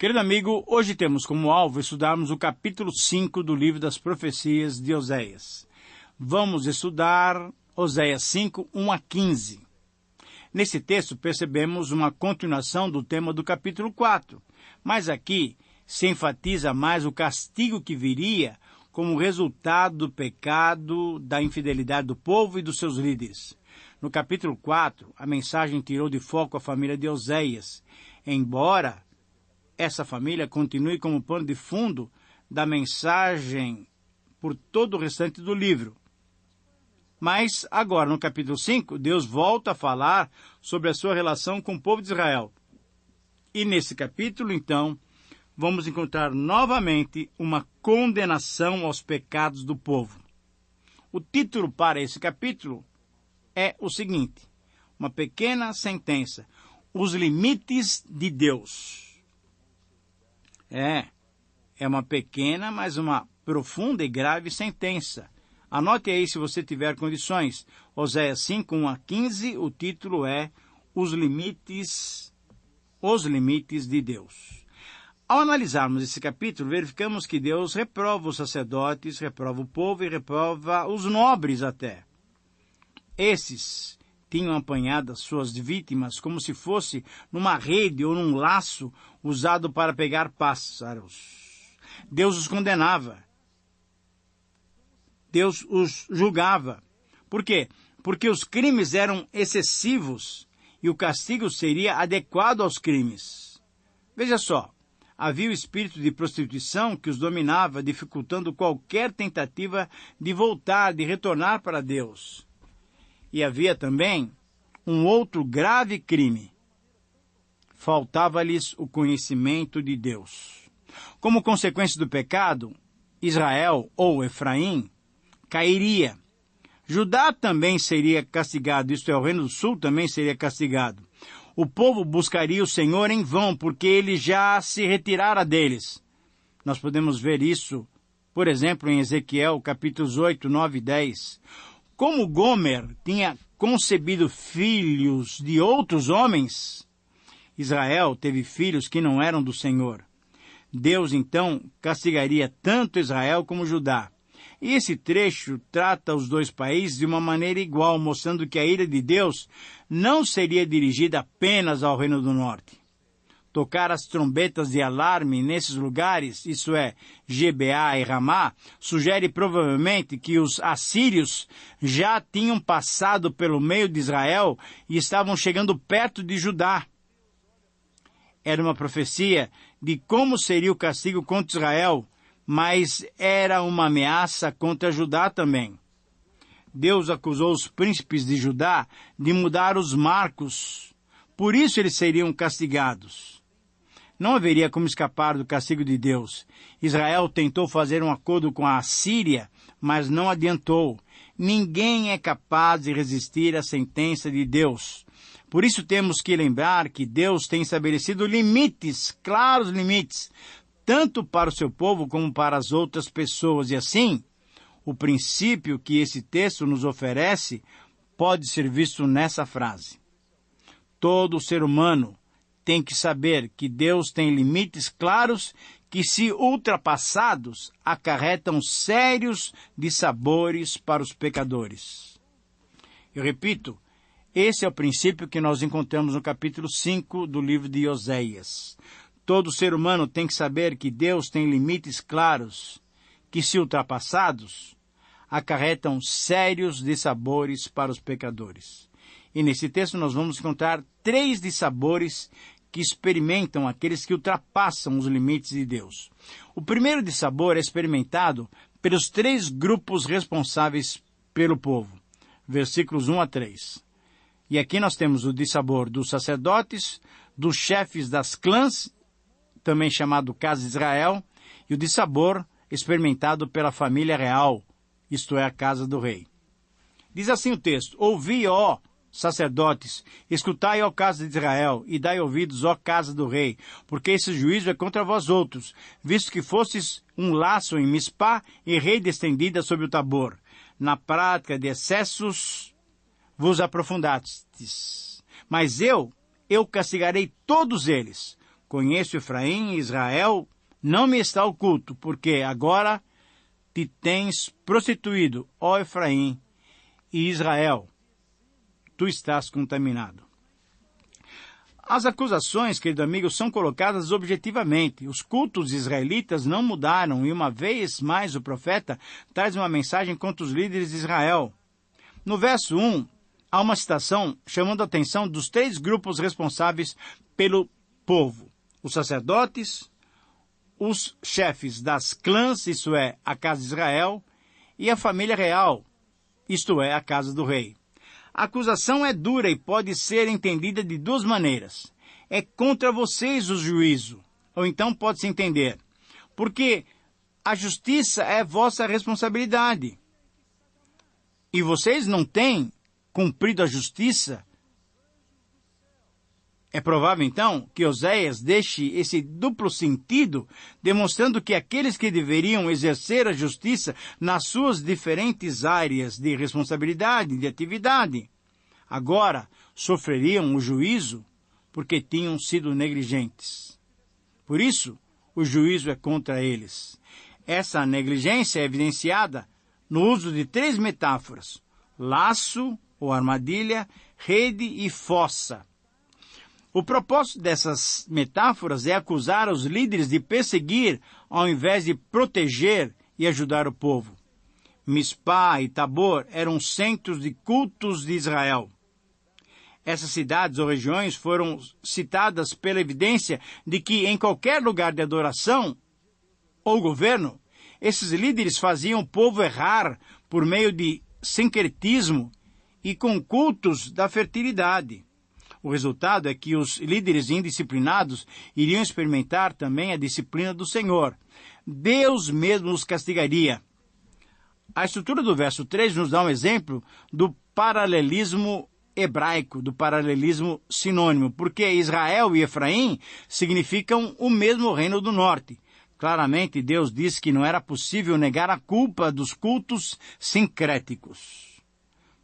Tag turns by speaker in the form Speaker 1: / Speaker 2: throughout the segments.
Speaker 1: Querido amigo, hoje temos como alvo estudarmos o capítulo 5 do livro das profecias de Oséias. Vamos estudar Oséias 5, 1 a 15. Nesse texto percebemos uma continuação do tema do capítulo 4, mas aqui se enfatiza mais o castigo que viria como resultado do pecado, da infidelidade do povo e dos seus líderes. No capítulo 4, a mensagem tirou de foco a família de Oséias, embora essa família continue como pano de fundo da mensagem por todo o restante do livro. Mas agora, no capítulo 5, Deus volta a falar sobre a sua relação com o povo de Israel. E nesse capítulo, então, vamos encontrar novamente uma condenação aos pecados do povo. O título para esse capítulo é o seguinte: uma pequena sentença, os limites de Deus. É uma pequena, mas uma profunda e grave sentença. Anote aí se você tiver condições. Oséias 5, 1 a 15, o título é Os limites de Deus. Ao analisarmos esse capítulo, verificamos que Deus reprova os sacerdotes, reprova o povo e reprova os nobres até. Esses tinham apanhado as suas vítimas como se fosse numa rede ou num laço usado para pegar pássaros. Deus os condenava. Deus os julgava. Por quê? Porque os crimes eram excessivos e o castigo seria adequado aos crimes. Veja só, havia o espírito de prostituição que os dominava, dificultando qualquer tentativa de voltar, de retornar para Deus. E havia também um outro grave crime. Faltava-lhes o conhecimento de Deus. Como consequência do pecado, Israel ou Efraim cairia. Judá também seria castigado, isto é, o Reino do Sul também seria castigado. O povo buscaria o Senhor em vão, porque ele já se retirara deles. Nós podemos ver isso, por exemplo, em Ezequiel, capítulos 8, 9 e 10. Como Gomer tinha concebido filhos de outros homens, Israel teve filhos que não eram do Senhor. Deus, então, castigaria tanto Israel como Judá. E esse trecho trata os dois países de uma maneira igual, mostrando que a ira de Deus não seria dirigida apenas ao Reino do Norte. Tocar as trombetas de alarme nesses lugares, isso é, Gibeá e Ramá, sugere provavelmente que os assírios já tinham passado pelo meio de Israel e estavam chegando perto de Judá. Era uma profecia de como seria o castigo contra Israel, mas era uma ameaça contra Judá também. Deus acusou os príncipes de Judá de mudar os marcos, por isso eles seriam castigados. Não haveria como escapar do castigo de Deus. Israel tentou fazer um acordo com a Assíria, mas não adiantou. Ninguém é capaz de resistir à sentença de Deus. Por isso temos que lembrar que Deus tem estabelecido limites, claros limites, tanto para o seu povo como para as outras pessoas. E assim, o princípio que esse texto nos oferece pode ser visto nessa frase. Todo ser humano tem que saber que Deus tem limites claros que, se ultrapassados, acarretam sérios dissabores para os pecadores. Eu repito, esse é o princípio que nós encontramos no capítulo 5 do livro de Oséias. Todo ser humano tem que saber que Deus tem limites claros que, se ultrapassados, acarretam sérios dissabores para os pecadores. E nesse texto nós vamos encontrar 3 dissabores que experimentam aqueles que ultrapassam os limites de Deus. O primeiro dissabor é experimentado pelos 3 grupos responsáveis pelo povo. Versículos 1 a 3. E aqui nós temos o dissabor dos sacerdotes, dos chefes das clãs, também chamado Casa de Israel, e o dissabor experimentado pela família real, isto é, a casa do rei. Diz assim o texto: ouvi, ó sacerdotes, escutai, ó casa de Israel, e dai ouvidos, ó casa do rei, porque esse juízo é contra vós outros, visto que fostes um laço em Mispá e rede estendida sobre o Tabor. Na prática de excessos vos aprofundastes. Mas eu castigarei todos eles, Conheço Efraim e Israel, não me está oculto, porque agora te tens prostituído, ó Efraim e Israel. Tu estás contaminado. As acusações, querido amigo, são colocadas objetivamente. Os cultos israelitas não mudaram e uma vez mais o profeta traz uma mensagem contra os líderes de Israel. No verso 1, há uma citação chamando a atenção dos 3 grupos responsáveis pelo povo. Os sacerdotes, os chefes das clãs, isto é, a casa de Israel, e a família real, isto é, a casa do rei. A acusação é dura e pode ser entendida de 2 maneiras. É contra vocês o juízo, ou então pode-se entender, porque a justiça é vossa responsabilidade. E vocês não têm cumprido a justiça. É provável, então, que Oséias deixe esse duplo sentido, demonstrando que aqueles que deveriam exercer a justiça nas suas diferentes áreas de responsabilidade, de atividade, agora sofreriam o juízo porque tinham sido negligentes. Por isso, o juízo é contra eles. Essa negligência é evidenciada no uso de 3 metáforas: laço ou armadilha, rede e fossa. O propósito dessas metáforas é acusar os líderes de perseguir ao invés de proteger e ajudar o povo. Mispá e Tabor eram centros de cultos de Israel. Essas cidades ou regiões foram citadas pela evidência de que em qualquer lugar de adoração ou governo, esses líderes faziam o povo errar por meio de sincretismo e com cultos da fertilidade. O resultado é que os líderes indisciplinados iriam experimentar também a disciplina do Senhor. Deus mesmo os castigaria. A estrutura do verso 3 nos dá um exemplo do paralelismo hebraico, do paralelismo sinônimo, porque Israel e Efraim significam o mesmo reino do norte. Claramente, Deus disse que não era possível negar a culpa dos cultos sincréticos,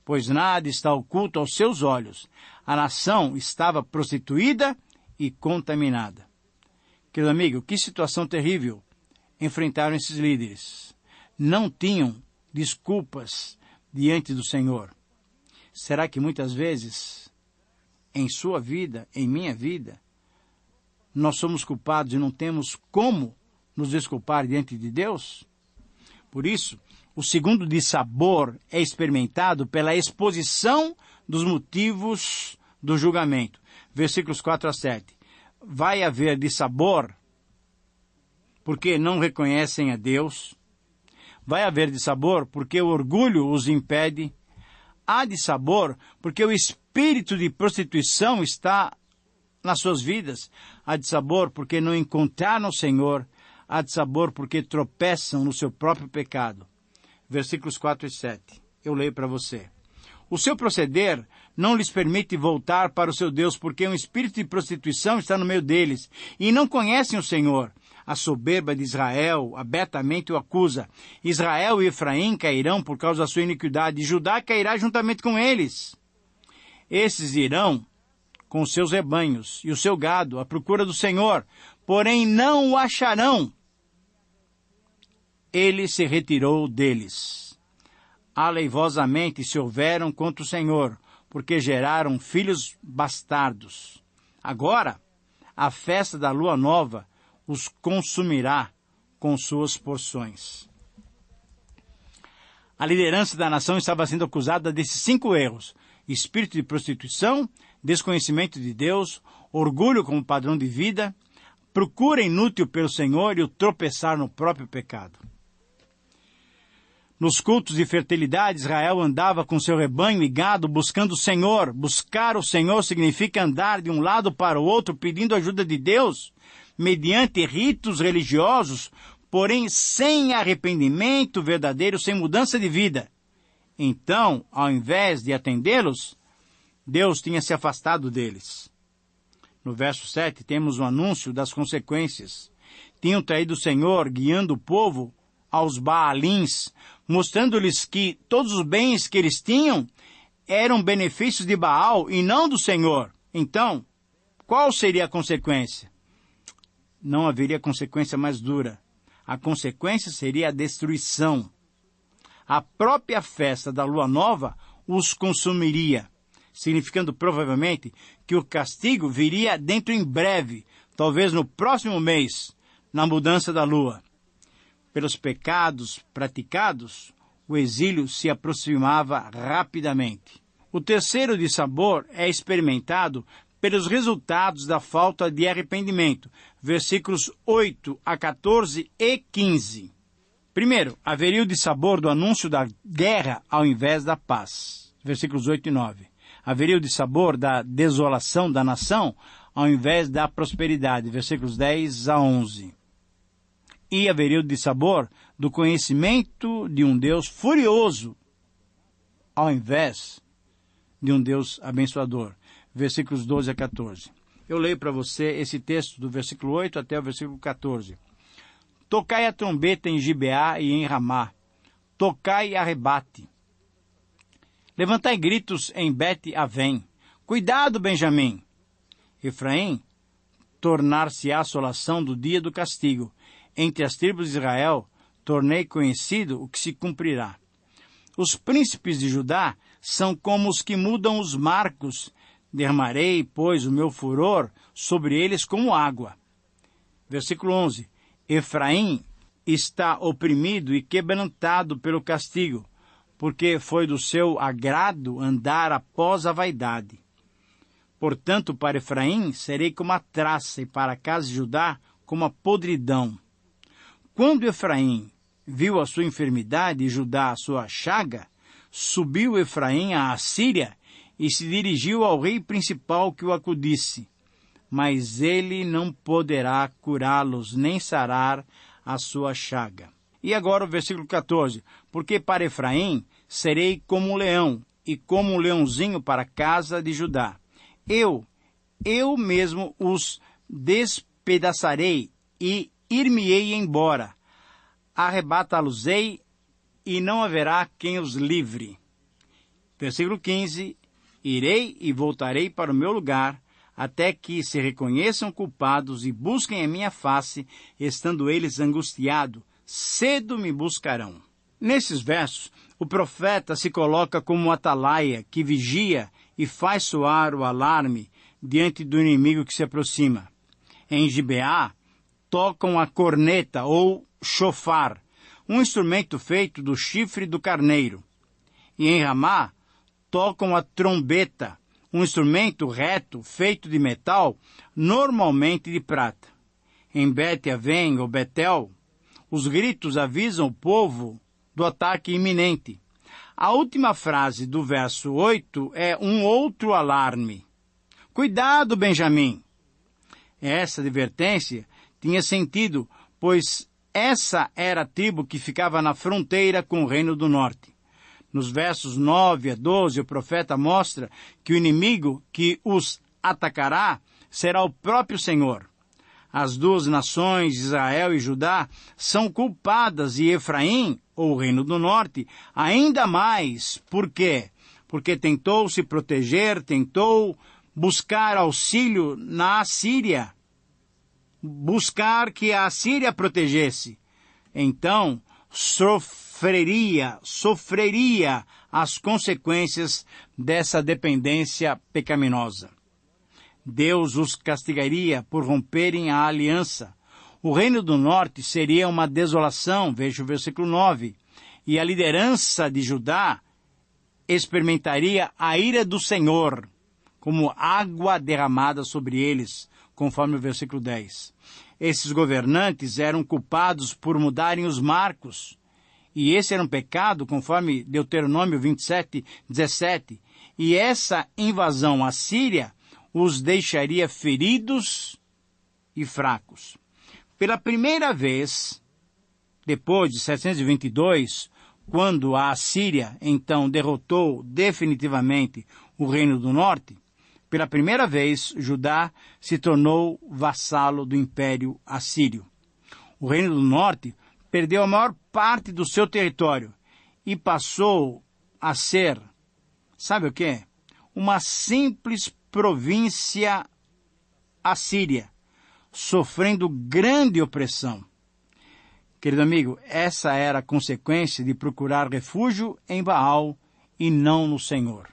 Speaker 1: pois nada está oculto aos seus olhos. A nação estava prostituída e contaminada. Querido amigo, que situação terrível enfrentaram esses líderes. Não tinham desculpas diante do Senhor. Será que muitas vezes, em sua vida, em minha vida, nós somos culpados e não temos como nos desculpar diante de Deus? Por isso, o segundo dissabor é experimentado pela exposição dos motivos do julgamento. Versículos 4 a 7. Vai haver dissabor porque não reconhecem a Deus. Vai haver dissabor porque o orgulho os impede. Há dissabor porque o espírito de prostituição está nas suas vidas. Há dissabor porque não encontraram o Senhor. Há dissabor porque tropeçam no seu próprio pecado. Versículos 4 e 7. Eu leio para você. O seu proceder não lhes permite voltar para o seu Deus, porque um espírito de prostituição está no meio deles, e não conhecem o Senhor. A soberba de Israel abertamente o acusa. Israel e Efraim cairão por causa da sua iniquidade, e Judá cairá juntamente com eles. Esses irão com seus rebanhos e o seu gado à procura do Senhor, porém não o acharão. Ele se retirou deles. Aleivosamente se houveram contra o Senhor, porque geraram filhos bastardos. Agora, a festa da lua nova os consumirá com suas porções. A liderança da nação estava sendo acusada desses 5 erros: espírito de prostituição, desconhecimento de Deus, orgulho como padrão de vida, procura inútil pelo Senhor e o tropeçar no próprio pecado. Nos cultos de fertilidade, Israel andava com seu rebanho e gado buscando o Senhor. Buscar o Senhor significa andar de um lado para o outro pedindo ajuda de Deus, mediante ritos religiosos, porém sem arrependimento verdadeiro, sem mudança de vida. Então, ao invés de atendê-los, Deus tinha se afastado deles. No verso 7, temos o anúncio das consequências. Tinham traído o Senhor, guiando o povo aos Baalins, mostrando-lhes que todos os bens que eles tinham eram benefícios de Baal e não do Senhor. Então, qual seria a consequência? não haveria consequência mais dura. A consequência seria a destruição. A própria festa da lua nova os consumiria, significando provavelmente que o castigo viria dentro em breve, talvez no próximo mês, na mudança da lua. Pelos pecados praticados, o exílio se aproximava rapidamente. O terceiro dissabor é experimentado pelos resultados da falta de arrependimento, versículos 8 a 14 e 15. Primeiro, haveria o dissabor do anúncio da guerra ao invés da paz, versículos 8 e 9. Haveria o dissabor da desolação da nação ao invés da prosperidade, versículos 10 a 11. E haveria o dissabor do conhecimento de um Deus furioso ao invés de um Deus abençoador, versículos 12 a 14. Eu leio para você esse texto do versículo 8 até o versículo 14. Tocai a trombeta em Gibeá e em Ramá. Tocai e arrebate. Levantai gritos em Bet-Avém. Cuidado, Benjamim! Efraim, tornar-se-á a assolação do dia do castigo. Entre as tribos de Israel, tornei conhecido o que se cumprirá. Os príncipes de Judá são como os que mudam os marcos. Derramarei, pois, o meu furor sobre eles como água. Versículo 11. Efraim está oprimido e quebrantado pelo castigo, porque foi do seu agrado andar após a vaidade. Portanto, para Efraim serei como a traça, e para a casa de Judá como a podridão. Quando Efraim viu a sua enfermidade e Judá a sua chaga, subiu Efraim à Assíria e se dirigiu ao rei principal que o acudisse. Mas ele não poderá curá-los, nem sarar a sua chaga. E agora o versículo 14. Porque para Efraim serei como um leão, e como um leãozinho para a casa de Judá. Eu mesmo os despedaçarei e ir-me-ei embora. Arrebatá-los-ei e não haverá quem os livre. Versículo 15. Irei e voltarei para o meu lugar, até que se reconheçam culpados e busquem a minha face, estando eles angustiados, cedo me buscarão. Nesses versos, o profeta se coloca como um atalaia que vigia e faz soar o alarme diante do inimigo que se aproxima. Em Gibeá, tocam a corneta ou chofar, um instrumento feito do chifre do carneiro. E em Ramá, tocam a trombeta, um instrumento reto, feito de metal, normalmente de prata. Em Bet-Avém ou Betel, os gritos avisam o povo do ataque iminente. A última frase do verso 8 é um outro alarme. Cuidado, Benjamim! Essa advertência tinha sentido, pois essa era a tribo que ficava na fronteira com o Reino do Norte. Nos versos 9 a 12, o profeta mostra que o inimigo que os atacará será o próprio Senhor. As duas nações, Israel e Judá, são culpadas e Efraim, ou o Reino do Norte, ainda mais. Por quê? Porque tentou se proteger, tentou buscar auxílio na Assíria, buscar que a Assíria protegesse. Então, sofreria as consequências dessa dependência pecaminosa. Deus os castigaria por romperem a aliança. O Reino do Norte seria uma desolação, veja o versículo 9, e a liderança de Judá experimentaria a ira do Senhor, como água derramada sobre eles, conforme o versículo 10. Esses governantes eram culpados por mudarem os marcos, e esse era um pecado, conforme Deuteronômio 27, 17. E essa invasão assíria os deixaria feridos e fracos. Pela primeira vez, depois de 722, quando a Assíria, então, derrotou definitivamente o Reino do Norte, pela primeira vez, Judá se tornou vassalo do Império Assírio. O Reino do Norte perdeu a maior parte do seu território e passou a ser, sabe o quê? Uma simples província assíria, sofrendo grande opressão. Querido amigo, essa era a consequência de procurar refúgio em Baal e não no Senhor.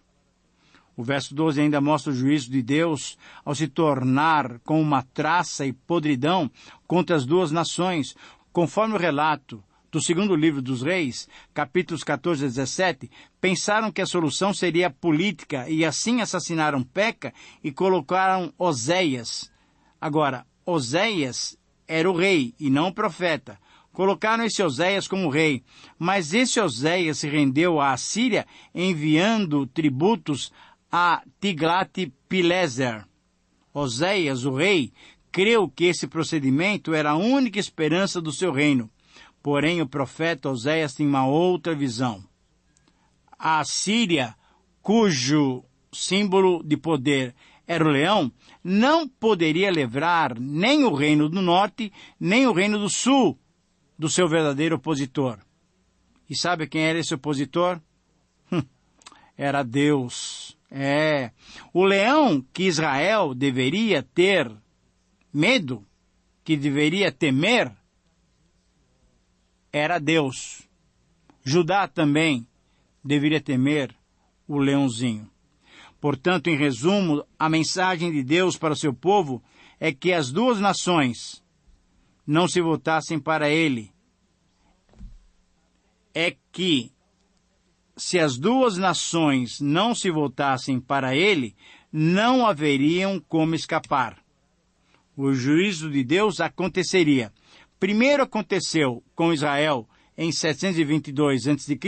Speaker 1: O verso 12 ainda mostra o juízo de Deus ao se tornar com uma traça e podridão contra as duas nações, conforme o relato do segundo livro dos Reis, capítulos 14 a 17, pensaram que a solução seria política e assim assassinaram Peca e colocaram Oséias. Agora, Oséias era o rei e não o profeta. Colocaram esse Oséias como rei, mas esse Oséias se rendeu à Assíria enviando tributos a Tiglat-Pileser. Oséias, o rei, creu que esse procedimento era a única esperança do seu reino. Porém, o profeta Oséias tinha uma outra visão. A Assíria, cujo símbolo de poder era o leão, não poderia livrar nem o reino do norte, nem o reino do sul do seu verdadeiro opositor. E sabe quem era esse opositor? Era Deus. O leão que Israel deveria ter medo, que deveria temer, era Deus. Judá também deveria temer o leãozinho. Portanto, em resumo, a mensagem de Deus para o seu povo é que as duas nações não se voltassem para ele. É que, se as duas nações não se voltassem para ele, não haveriam como escapar. O juízo de Deus aconteceria. Primeiro aconteceu com Israel em 722 a.C.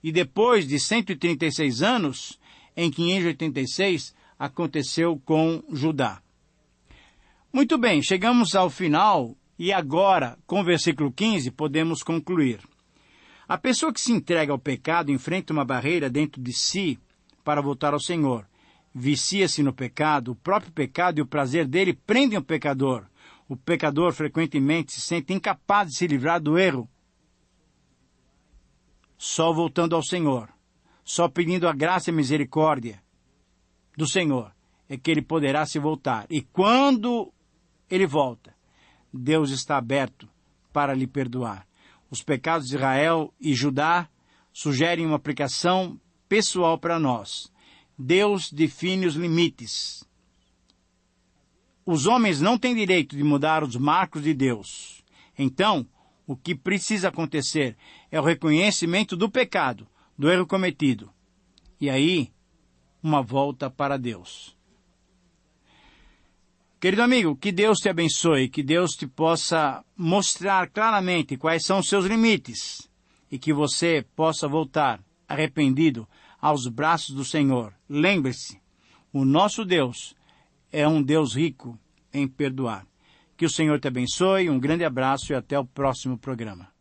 Speaker 1: e depois de 136 anos, em 586, aconteceu com Judá. Muito bem, chegamos ao final e agora, com o versículo 15, podemos concluir. A pessoa que se entrega ao pecado enfrenta uma barreira dentro de si para voltar ao Senhor. Vicia-se no pecado, o próprio pecado e o prazer dele prendem o pecador. O pecador frequentemente se sente incapaz de se livrar do erro. Só voltando ao Senhor, só pedindo a graça e a misericórdia do Senhor, é que ele poderá se voltar. E quando ele volta, Deus está aberto para lhe perdoar. Os pecados de Israel e Judá sugerem uma aplicação pessoal para nós. Deus define os limites. Os homens não têm direito de mudar os marcos de Deus. Então, o que precisa acontecer é o reconhecimento do pecado, do erro cometido. E aí, uma volta para Deus. Querido amigo, que Deus te abençoe, que Deus te possa mostrar claramente quais são os seus limites e que você possa voltar arrependido aos braços do Senhor. Lembre-se, o nosso Deus é um Deus rico em perdoar. Que o Senhor te abençoe, um grande abraço e até o próximo programa.